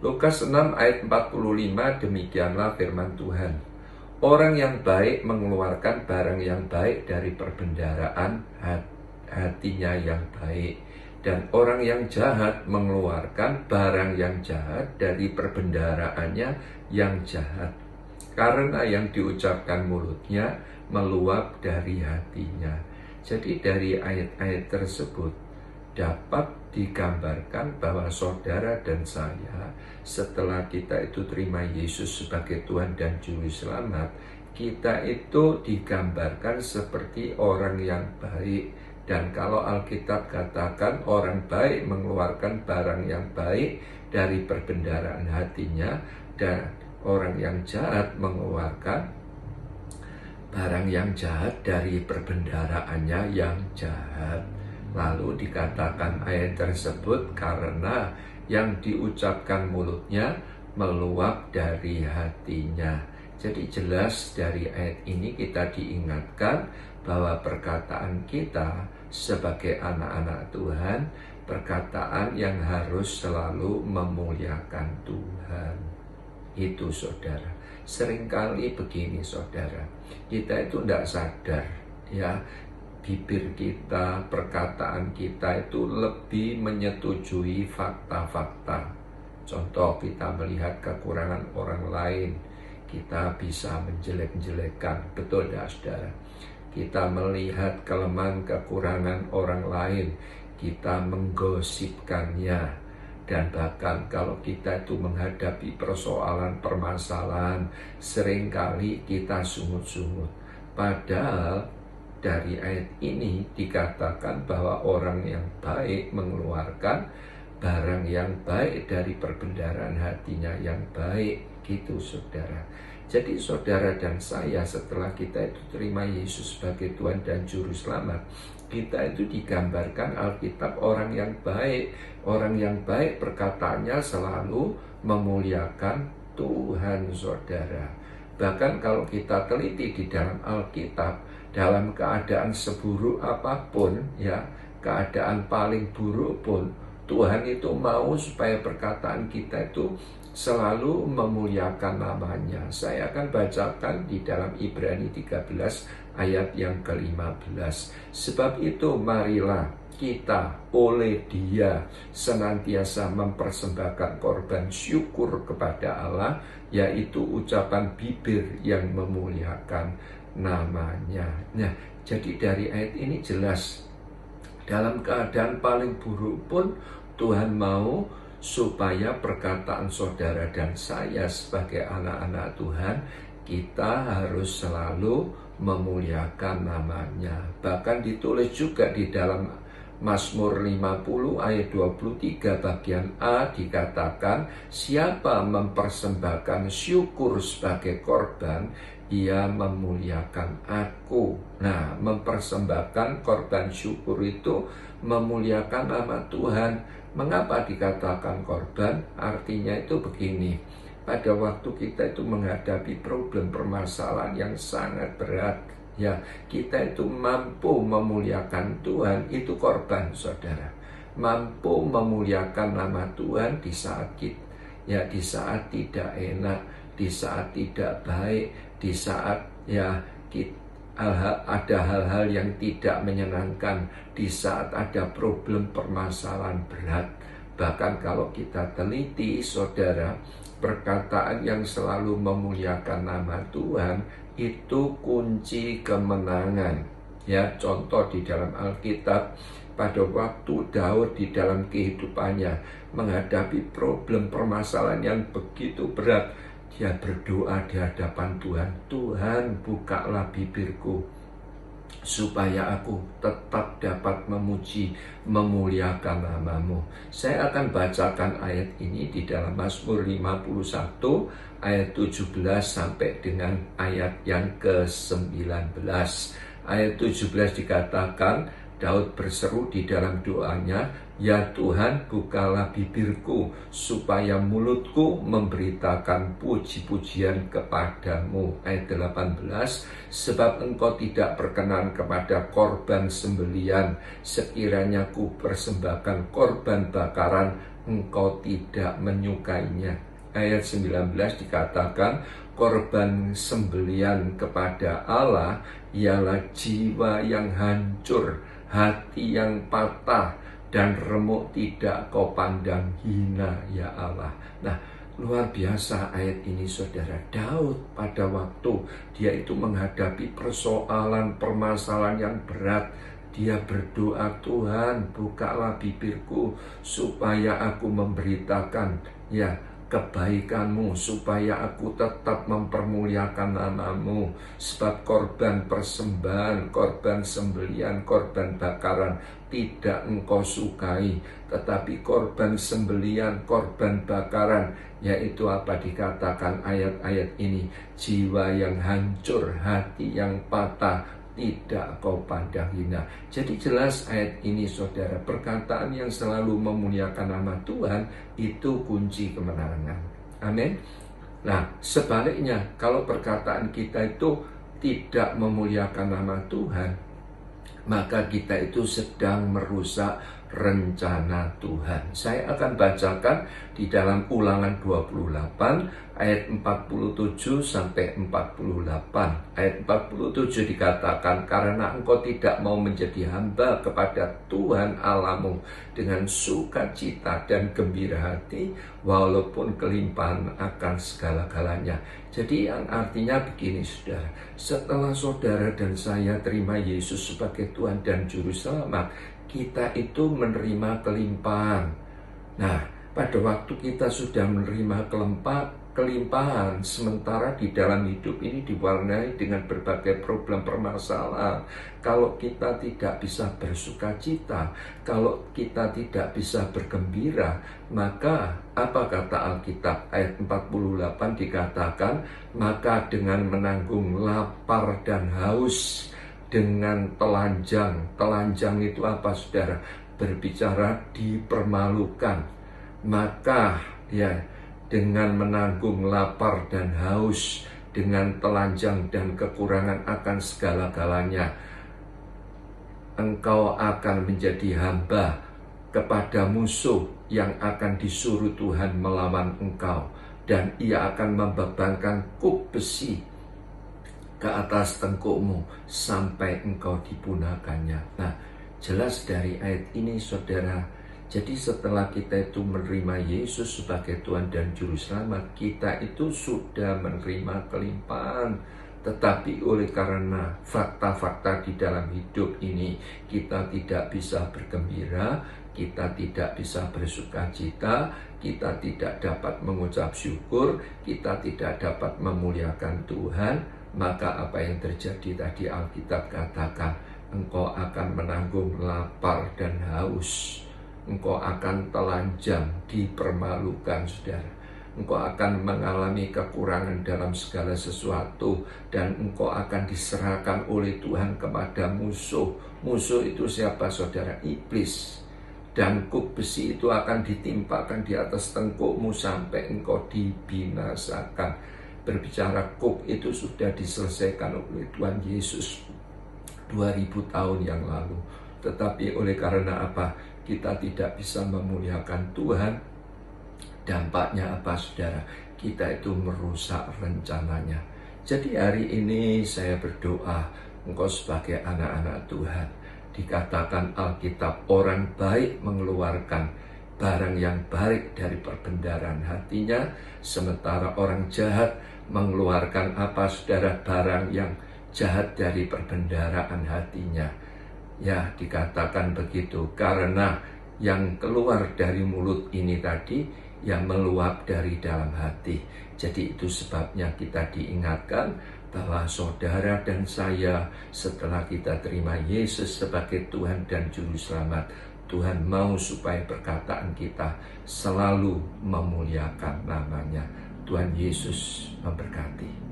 Lukas 6 ayat 45, demikianlah firman Tuhan. Orang yang baik mengeluarkan barang yang baik dari perbendaharaan hatinya yang baik, dan orang yang jahat mengeluarkan barang yang jahat dari perbendaharaannya yang jahat. Karena yang diucapkan mulutnya meluap dari hatinya. Jadi dari ayat-ayat tersebut dapat digambarkan bahwa saudara dan saya, setelah kita itu terima Yesus sebagai Tuhan dan Juru Selamat, kita itu digambarkan seperti orang yang baik. Dan kalau Alkitab katakan orang baik mengeluarkan barang yang baik dari perbendaharaan hatinya, dan orang yang jahat mengeluarkan barang yang jahat dari perbendaharaannya yang jahat. Lalu dikatakan ayat tersebut karena yang diucapkan mulutnya meluap dari hatinya. Jadi jelas dari ayat ini kita diingatkan bahwa perkataan kita sebagai anak-anak Tuhan, perkataan yang harus selalu memuliakan Tuhan. Itu saudara. Seringkali begini saudara, kita itu tidak sadar ya, bibir kita, perkataan kita itu lebih menyetujui fakta-fakta. Contoh, kita melihat kekurangan orang lain, kita bisa menjelek-jelekan. Betul tidak saudara? Kita melihat kelemahan kekurangan orang lain, kita menggosipkannya. Dan bahkan kalau kita itu menghadapi persoalan, permasalahan, seringkali kita sungut-sungut. Padahal dari ayat ini dikatakan bahwa orang yang baik mengeluarkan barang yang baik dari perbendaharaan hatinya yang baik. Gitu saudara. Jadi saudara dan saya, setelah kita itu terima Yesus sebagai Tuhan dan Juru Selamat, kita itu digambarkan Alkitab orang yang baik. Orang yang baik perkataannya selalu memuliakan Tuhan saudara. Bahkan kalau kita teliti di dalam Alkitab, dalam keadaan seburuk apapun ya, keadaan paling buruk pun, Tuhan itu mau supaya perkataan kita itu selalu memuliakan namanya. Saya akan bacakan di dalam Ibrani 13 ayat yang ke-15. Sebab itu marilah kita oleh Dia senantiasa mempersembahkan korban syukur kepada Allah, yaitu ucapan bibir yang memuliakan namanya. Nah, jadi dari ayat ini jelas, dalam keadaan paling buruk pun Tuhan mau supaya perkataan saudara dan saya sebagai anak-anak Tuhan, kita harus selalu memuliakan namanya. Bahkan ditulis juga di dalam Mazmur 50 ayat 23 bagian A dikatakan, siapa mempersembahkan syukur sebagai korban, ia memuliakan aku. Nah, mempersembahkan korban syukur itu memuliakan nama Tuhan. Mengapa dikatakan korban? Artinya itu begini, pada waktu kita itu menghadapi problem permasalahan yang sangat berat, ya, kita itu mampu memuliakan Tuhan, itu korban saudara. Mampu memuliakan nama Tuhan di saat kita, ya, di saat tidak enak, di saat tidak baik, di saat ya kita ada hal-hal yang tidak menyenangkan, di saat ada problem permasalahan berat. Bahkan kalau kita teliti saudara, perkataan yang selalu memuliakan nama Tuhan itu kunci kemenangan. Ya, contoh di dalam Alkitab, pada waktu Daud di dalam kehidupannya menghadapi problem permasalahan yang begitu berat, dia berdoa di hadapan Tuhan, Tuhan bukalah bibirku supaya aku tetap dapat memuji, memuliakan nama-Mu. Saya akan bacakan ayat ini di dalam Mazmur 51 ayat 17 sampai dengan ayat yang ke-19. Ayat 17 dikatakan, Daud berseru di dalam doanya, "Ya Tuhan, bukalah bibirku, supaya mulutku memberitakan puji-pujian kepadamu." Ayat 18, "Sebab engkau tidak berkenan kepada korban sembelian, sekiranya ku persembahkan korban bakaran, engkau tidak menyukainya." Ayat 19 dikatakan, korban sembelian kepada Allah ialah jiwa yang hancur, hati yang patah, dan remuk tidak kau pandang hina, ya Allah. Nah, luar biasa ayat ini, saudara. Daud pada waktu dia itu menghadapi permasalahan yang berat, dia berdoa, "Tuhan, bukalah bibirku supaya aku memberitakan kebaikan-Mu, supaya aku tetap mempermuliakan nama-Mu. Sebab korban persembahan, korban sembelian, korban bakaran tidak Engkau sukai, tetapi korban sembelian, korban bakaran," yaitu apa dikatakan ayat-ayat ini, jiwa yang hancur, hati yang patah, tidak kau pandang hina. Jadi jelas ayat ini, saudara, perkataan yang selalu memuliakan nama Tuhan itu kunci kemenangan. Amin. Nah, sebaliknya, kalau perkataan kita itu tidak memuliakan nama Tuhan, maka kita itu sedang merusak rencana Tuhan. Saya akan bacakan di dalam Ulangan 28 ayat 47 sampai 48. Ayat 47 dikatakan, "Karena engkau tidak mau menjadi hamba kepada Tuhan Allahmu dengan sukacita dan gembira hati, walaupun kelimpahan akan segala-galanya." Jadi yang artinya begini, saudara, setelah saudara dan saya terima Yesus sebagai Tuhan dan Juru Selamat, kita itu menerima kelimpahan. Nah, pada waktu kita sudah menerima kelimpahan, sementara di dalam hidup ini diwarnai dengan berbagai problem permasalahan, kalau kita tidak bisa bersukacita, kalau kita tidak bisa bergembira, maka apa kata Alkitab? Ayat 48 dikatakan, "Maka dengan menanggung lapar dan haus, dengan telanjang." Telanjang itu apa, saudara? Berbicara dipermalukan. Maka dengan menanggung lapar dan haus, dengan telanjang dan kekurangan akan segala-galanya, engkau akan menjadi hamba kepada musuh yang akan disuruh Tuhan melawan engkau, dan ia akan membebankan kuk besi ke atas tengkukmu sampai engkau dipunahkannya. Nah, jelas dari ayat ini, saudara, jadi setelah kita itu menerima Yesus sebagai Tuhan dan Juru Selamat, kita itu sudah menerima kelimpahan. Tetapi oleh karena fakta-fakta di dalam hidup ini, kita tidak bisa bergembira, kita tidak bisa bersukacita, kita tidak dapat mengucap syukur, kita tidak dapat memuliakan Tuhan, maka apa yang terjadi tadi Alkitab katakan, engkau akan menanggung lapar dan haus, engkau akan telanjang, dipermalukan, saudara. Engkau akan mengalami kekurangan dalam segala sesuatu, dan engkau akan diserahkan oleh Tuhan kepada musuh. Musuh itu siapa, saudara? Iblis. Dan kuk besi itu akan ditimpakan di atas tengkukmu sampai engkau dibinasakan. Berbicara kuk itu sudah diselesaikan oleh Tuhan Yesus 2000 tahun yang lalu. Tetapi oleh karena apa? Kita tidak bisa memuliakan Tuhan. Dampaknya apa, saudara? Kita itu merusak rencananya. Jadi hari ini saya berdoa, engkau sebagai anak-anak Tuhan, dikatakan Alkitab, orang baik mengeluarkan barang yang baik dari perbendaharaan hatinya, sementara orang jahat mengeluarkan apa, saudara? Barang yang jahat dari perbendaharaan hatinya. Ya, dikatakan begitu, karena yang keluar dari mulut ini tadi, yang meluap dari dalam hati. Jadi itu sebabnya kita diingatkan bahwa saudara dan saya, setelah kita terima Yesus sebagai Tuhan dan Juru Selamat, Tuhan mau supaya perkataan kita selalu memuliakan namanya. Tuhan Yesus memberkati.